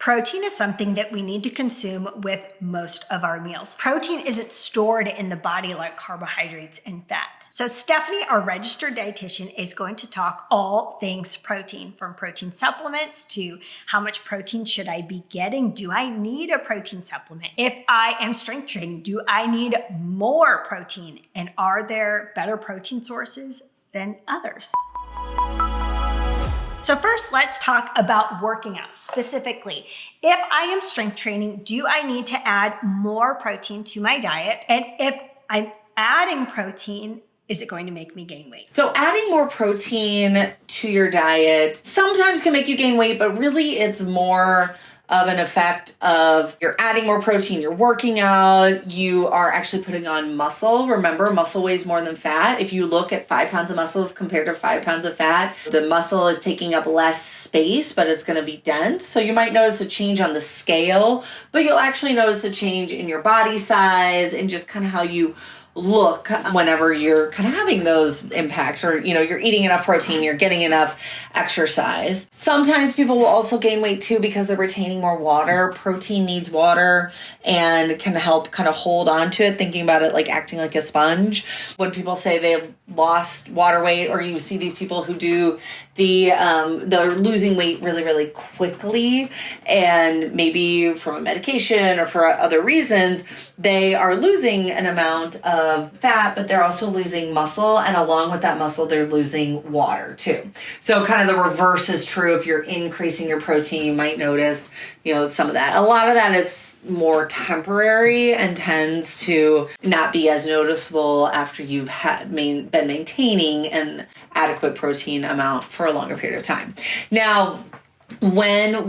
Protein is something that we need to consume with most of our meals. Protein isn't stored in the body like carbohydrates and fat. So Stephanie, our registered dietitian, is going to talk all things protein, from protein supplements to how much protein should I be getting? Do I need a protein supplement? If I am strength training, do I need more protein? And are there better protein sources than others? So first, let's talk about working out specifically. If I am strength training, do I need to add more protein to my diet? And if I'm adding protein, is it going to make me gain weight? So adding more protein to your diet sometimes can make you gain weight, but really it's more of an effect of you're adding more protein, you're working out, you are actually putting on muscle. Remember, muscle weighs more than fat. If you look at 5 pounds of muscles compared to 5 pounds of fat, the muscle is taking up less space, but it's going to be dense. So you might notice a change on the scale, but you'll actually notice a change in your body size and just kind of how you look whenever you're kind of having those impacts, or you're eating enough protein, you're getting enough exercise. Sometimes people will also gain weight too because they're retaining more water. Protein needs water and can help kind of hold on to it, thinking about it like acting like a sponge. When people say they've lost water weight, or you see these people who do they're losing weight really, really quickly, and maybe from a medication or for other reasons, they are losing an amount of fat, but they're also losing muscle. And along with that muscle, they're losing water too. So kind of the reverse is true. If you're increasing your protein, you might notice, some of that. A lot of that is more temporary and tends to not be as noticeable after you've been maintaining an adequate protein amount for a longer period of time. Now, whenever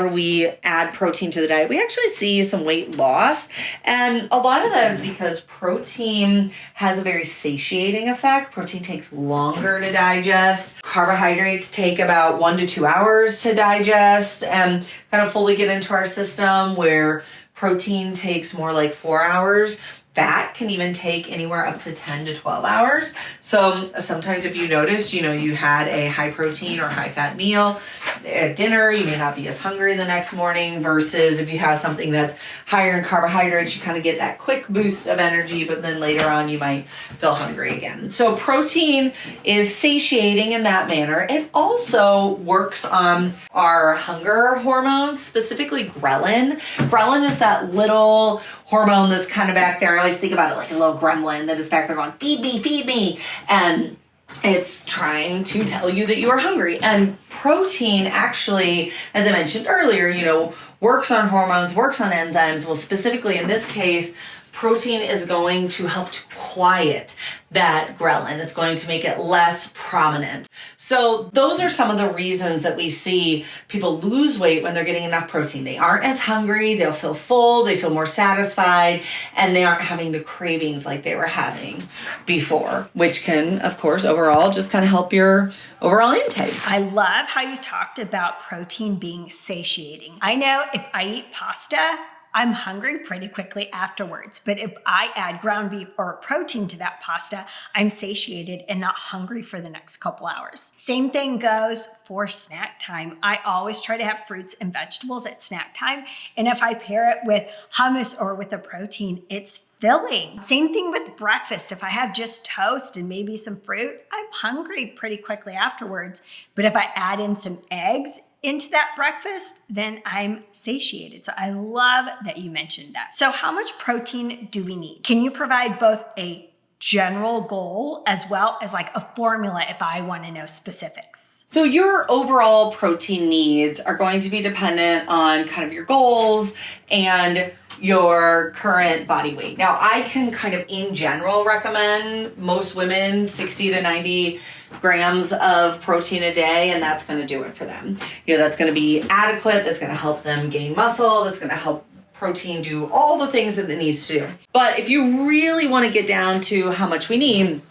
we add protein to the diet, we actually see some weight loss. And a lot of that is because protein has a very satiating effect. Protein takes longer to digest. Carbohydrates take about 1 to 2 hours to digest and kind of fully get into our system, where protein takes more like 4 hours. Fat can even take anywhere up to 10 to 12 hours. So sometimes if you noticed, you had a high protein or high fat meal at dinner, you may not be as hungry the next morning, versus if you have something that's higher in carbohydrates, you kind of get that quick boost of energy, but then later on you might feel hungry again. So protein is satiating in that manner. It also works on our hunger hormones, specifically ghrelin. Ghrelin is that little hormone that's kind of back there. I always think about it like a little gremlin that is back there going, feed me, feed me. And it's trying to tell you that you are hungry. And protein actually, as I mentioned earlier, works on hormones, works on enzymes. Well, specifically in this case, protein is going to help to quiet that ghrelin. It's going to make it less prominent. So those are some of the reasons that we see people lose weight when they're getting enough protein. They aren't as hungry, they'll feel full, they feel more satisfied, and they aren't having the cravings like they were having before, which can, of course, overall just kind of help your overall intake. I love how you talked about protein being satiating. I know if I eat pasta, I'm hungry pretty quickly afterwards. But if I add ground beef or protein to that pasta, I'm satiated and not hungry for the next couple hours. Same thing goes for snack time. I always try to have fruits and vegetables at snack time. And if I pair it with hummus or with a protein, it's filling. Same thing with breakfast. If I have just toast and maybe some fruit, I'm hungry pretty quickly afterwards. But if I add in some eggs into that breakfast, then I'm satiated. So I love that you mentioned that. So how much protein do we need? Can you provide both a general goal as well as like a formula if I want to know specifics? So your overall protein needs are going to be dependent on kind of your goals and your current body weight. Now, I can kind of in general recommend most women 60 to 90 grams of protein a day, and that's going to do it for them. That's going to be adequate. That's going to help them gain muscle. That's going to help protein do all the things that it needs to do. But if you really want to get down to how much we need,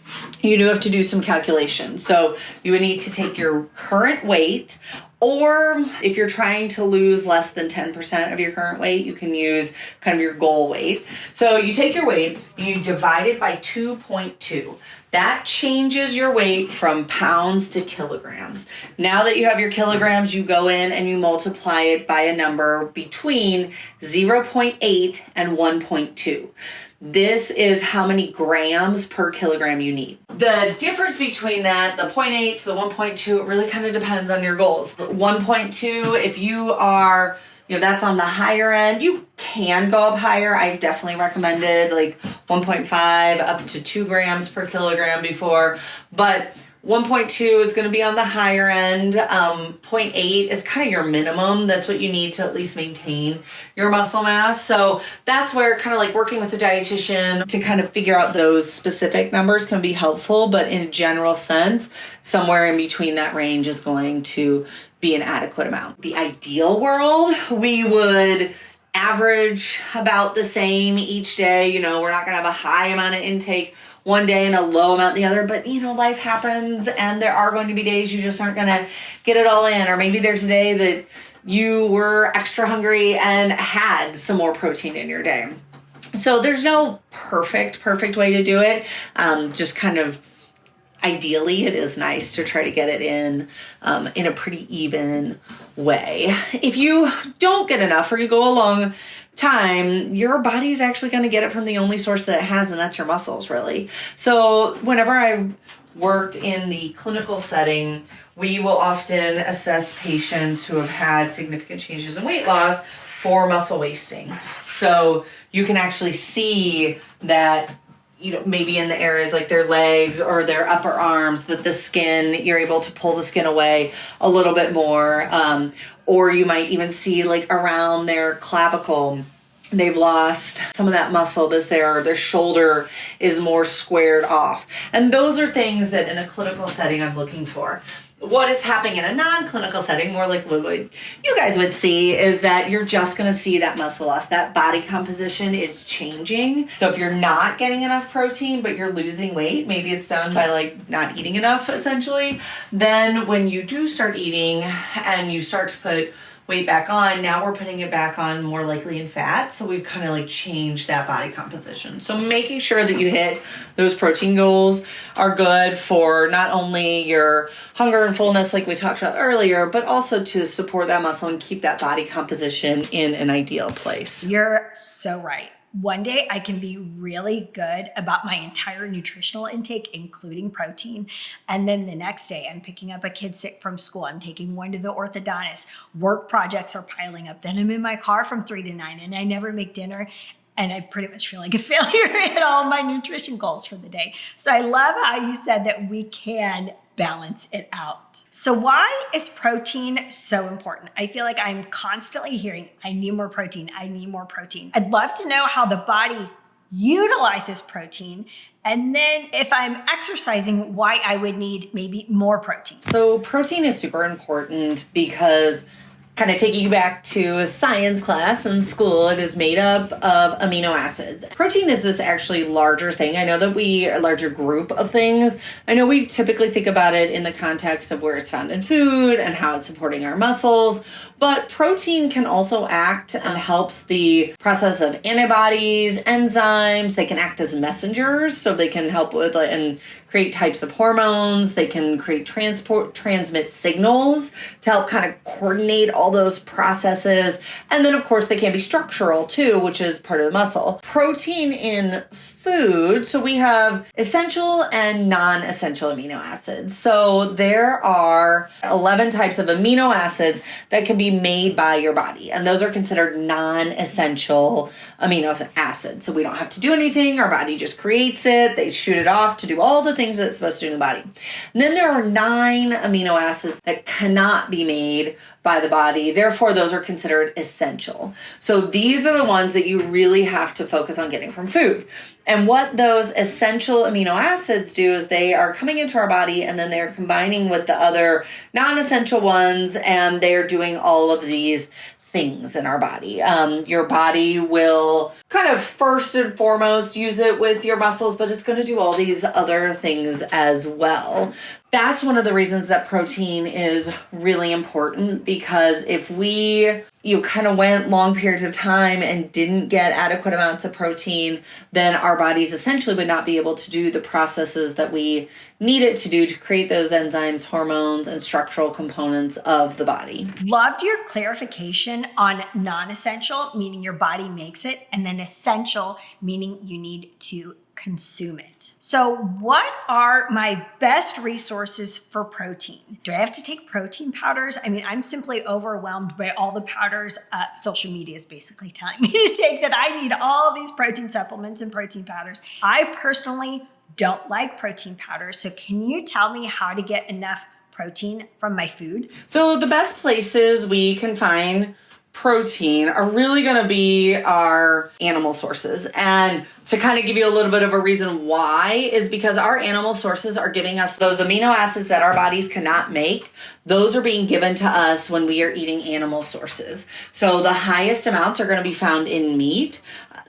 you do have to do some calculations. So you would need to take your current weight, or if you're trying to lose less than 10% of your current weight, you can use kind of your goal weight. So you take your weight, you divide it by 2.2. That changes your weight from pounds to kilograms. Now that you have your kilograms, you go in and you multiply it by a number between 0.8 and 1.2. This is how many grams per kilogram you need. The difference between that, the 0.8 to the 1.2, it really kind of depends on your goals. 1.2, if you are, that's on the higher end, you can go up higher. I've definitely recommended like 1.5 up to 2 grams per kilogram before, but 1.2 is going to be on the higher end. 0.8 is kind of your minimum. That's what you need to at least maintain your muscle mass. So that's where kind of like working with a dietitian to kind of figure out those specific numbers can be helpful. But in a general sense, somewhere in between that range is going to be an adequate amount. The ideal world, we would average about the same each day. We're not going to have a high amount of intake one day and a low amount the other, but life happens and there are going to be days you just aren't going to get it all in, or maybe there's a day that you were extra hungry and had some more protein in your day. So there's no perfect way to do it. Just kind of ideally, it is nice to try to get it in a pretty even way. If you don't get enough or you go a long time, your body's actually going to get it from the only source that it has, and that's your muscles, really. So whenever I worked in the clinical setting, we will often assess patients who have had significant changes in weight loss for muscle wasting. So you can actually see that maybe in the areas like their legs or their upper arms, that the skin, you're able to pull the skin away a little bit more. Or you might even see like around their clavicle, they've lost some of that muscle. Their shoulder is more squared off. And those are things that in a clinical setting I'm looking for. What is happening in a non-clinical setting, more like what you guys would see, is that you're just going to see that muscle loss. That body composition is changing. So if you're not getting enough protein, but you're losing weight, maybe it's done by like not eating enough, essentially. Then when you do start eating and you start to put weight back on, now we're putting it back on more likely in fat. So we've kind of like changed that body composition. So making sure that you hit those protein goals are good for not only your hunger and fullness like we talked about earlier, but also to support that muscle and keep that body composition in an ideal place. You're so right. One day I can be really good about my entire nutritional intake, including protein. And then the next day I'm picking up a kid sick from school. I'm taking one to the orthodontist. Work projects are piling up. Then I'm in my car from 3 to 9 and I never make dinner. And I pretty much feel like a failure at all my nutrition goals for the day. So I love how you said that we can balance it out. So why is protein so important? I feel like I'm constantly hearing, I need more protein. I need more protein. I'd love to know how the body utilizes protein. And then if I'm exercising, why I would need maybe more protein. So protein is super important because, kind of taking you back to a science class in school, it is made up of amino acids. Protein is this actually larger thing. I know that a larger group of things. I know we typically think about it in the context of where it's found in food and how it's supporting our muscles, but protein can also act and helps the process of antibodies, enzymes. They can act as messengers, so they can help with and create types of hormones. They can transmit signals to help kind of coordinate all those processes. And then of course they can be structural too, which is part of the muscle. Protein in food, so we have essential and non-essential amino acids. So there are 11 types of amino acids that can be made by your body, and those are considered non-essential amino acids. So we don't have to do anything, our body just creates it, they shoot it off to do all the things that it's supposed to do in the body. And then there are 9 amino acids that cannot be made by the body. Therefore, those are considered essential. So these are the ones that you really have to focus on getting from food. And what those essential amino acids do is they are coming into our body and then they're combining with the other non-essential ones, and they're doing all of these things in our body. Your body will kind of first and foremost use it with your muscles, but it's going to do all these other things as well. That's one of the reasons that protein is really important, because if you kind of went long periods of time and didn't get adequate amounts of protein, then our bodies essentially would not be able to do the processes that we need it to do to create those enzymes, hormones, and structural components of the body. Loved your clarification on non-essential, meaning your body makes it, and then essential, meaning you need to consume it. So what are my best resources for protein? Do I have to take protein powders? I mean, I'm simply overwhelmed by all the powders social media is basically telling me to take, that I need all these protein supplements and protein powders. I personally don't like protein powders. So can you tell me how to get enough protein from my food? So the best places we can find protein are really going to be our animal sources. And to kind of give you a little bit of a reason why is because our animal sources are giving us those amino acids that our bodies cannot make. Those are being given to us when we are eating animal sources. So the highest amounts are going to be found in meat.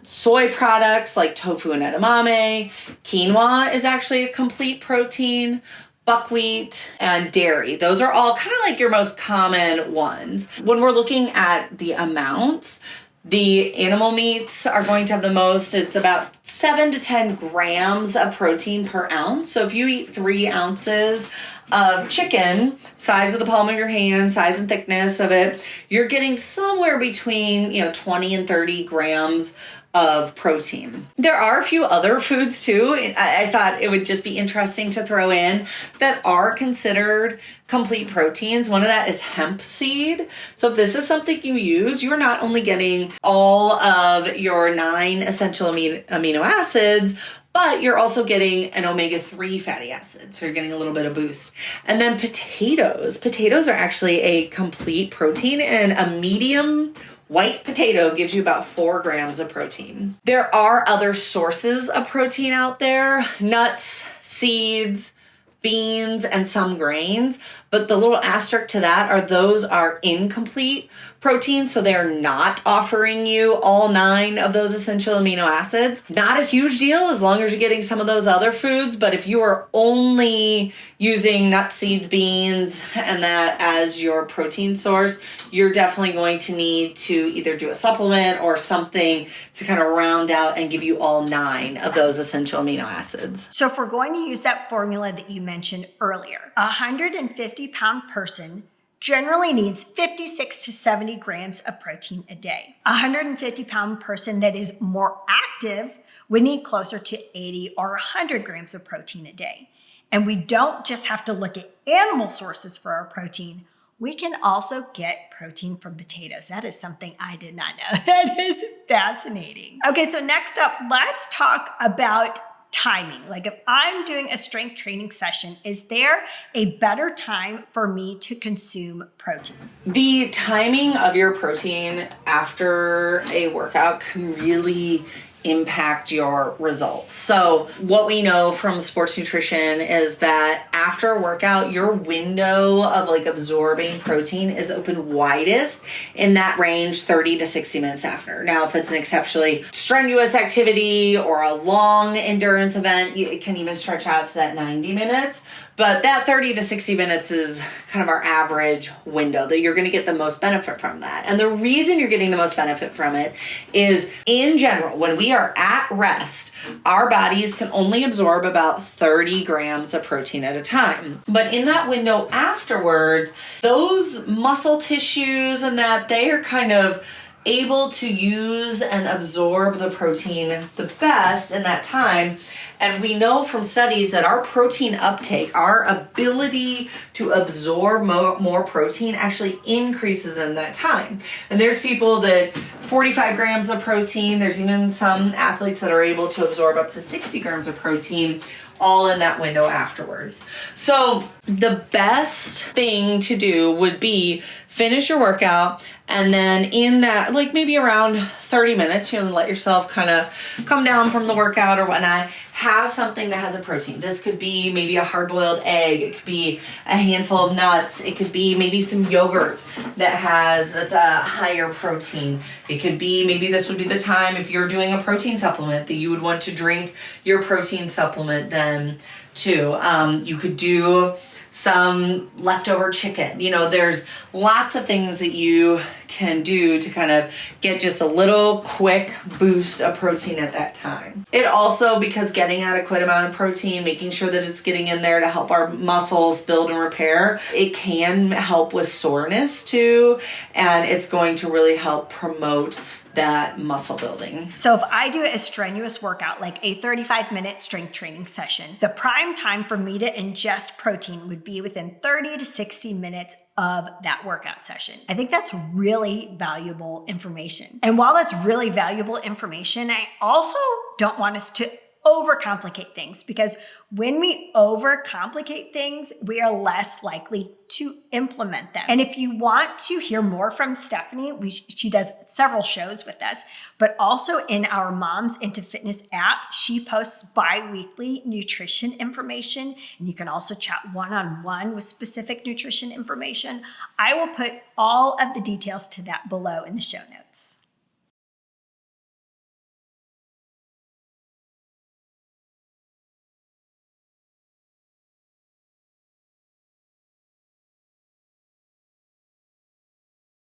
Soy products like tofu and edamame. Quinoa is actually a complete protein. Buckwheat and dairy. Those are all kind of like your most common ones. When we're looking at the amounts, the animal meats are going to have the most. It's about 7 to 10 grams of protein per ounce. So if you eat 3 ounces of chicken, size of the palm of your hand, size and thickness of it, you're getting somewhere between 20 and 30 grams of protein. There are a few other foods too. I thought it would just be interesting to throw in that are considered complete proteins. One of that is hemp seed. So if this is something you use, you're not only getting all of your 9 essential amino acids, but you're also getting an omega-3 fatty acid. So you're getting a little bit of boost. And then potatoes. Potatoes are actually a complete protein, and a medium white potato gives you about 4 grams of protein. There are other sources of protein out there: nuts, seeds, beans, and some grains. But the little asterisk to that are those are incomplete proteins, so they're not offering you all 9 of those essential amino acids. Not a huge deal as long as you're getting some of those other foods, but if you are only using nuts, seeds, beans, and that as your protein source, you're definitely going to need to either do a supplement or something to kind of round out and give you all 9 of those essential amino acids. So if we're going to use that formula that you mentioned earlier, a 150-pound person generally needs 56 to 70 grams of protein a day. A 150-pound person that is more active would need closer to 80 or 100 grams of protein a day. And we don't just have to look at animal sources for our protein. We can also get protein from potatoes. That is something I did not know. That is fascinating. Okay, so next up, let's talk about timing. Like if I'm doing a strength training session, is there a better time for me to consume protein? The timing of your protein after a workout can really impact your results. So what we know from sports nutrition is that after a workout, your window of absorbing protein is open widest in that range 30 to 60 minutes after. Now, if it's an exceptionally strenuous activity or a long endurance event, it can even stretch out to that 90 minutes. But that 30 to 60 minutes is kind of our average window that you're going to get the most benefit from that. And the reason you're getting the most benefit from it is, in general, when we are at rest, our bodies can only absorb about 30 grams of protein at a time. But in that window afterwards, those muscle tissues and that, they are kind of able to use and absorb the protein the best in that time. And we know from studies that our protein uptake, our ability to absorb more protein, actually increases in that time. And there's people that 45 grams of protein, there's even some athletes that are able to absorb up to 60 grams of protein, all in that window afterwards. So the best thing to do would be finish your workout, and then in that, maybe around 30 minutes, let yourself kind of come down from the workout or whatnot, have something that has a protein. This could be maybe a hard-boiled egg. It could be a handful of nuts. It could be maybe some yogurt that's a higher protein. It could be maybe this would be the time if you're doing a protein supplement that you would want to drink your protein supplement then too. You could do some leftover chicken. There's lots of things that you can do to kind of get just a little quick boost of protein at that time. It also, because getting adequate amount of protein, making sure that it's getting in there to help our muscles build and repair, it can help with soreness too, and it's going to really help promote that muscle building. So if I do a strenuous workout, like a 35-minute strength training session, the prime time for me to ingest protein would be within 30 to 60 minutes of that workout session. I think that's really valuable information. And while that's really valuable information, I also don't want us to overcomplicate things, because when we overcomplicate things, we are less likely to implement them. And if you want to hear more from Stephanie, she does several shows with us, but also in our Moms into Fitness app, she posts bi-weekly nutrition information, and you can also chat one-on-one with specific nutrition information. I will put all of the details to that below in the show notes.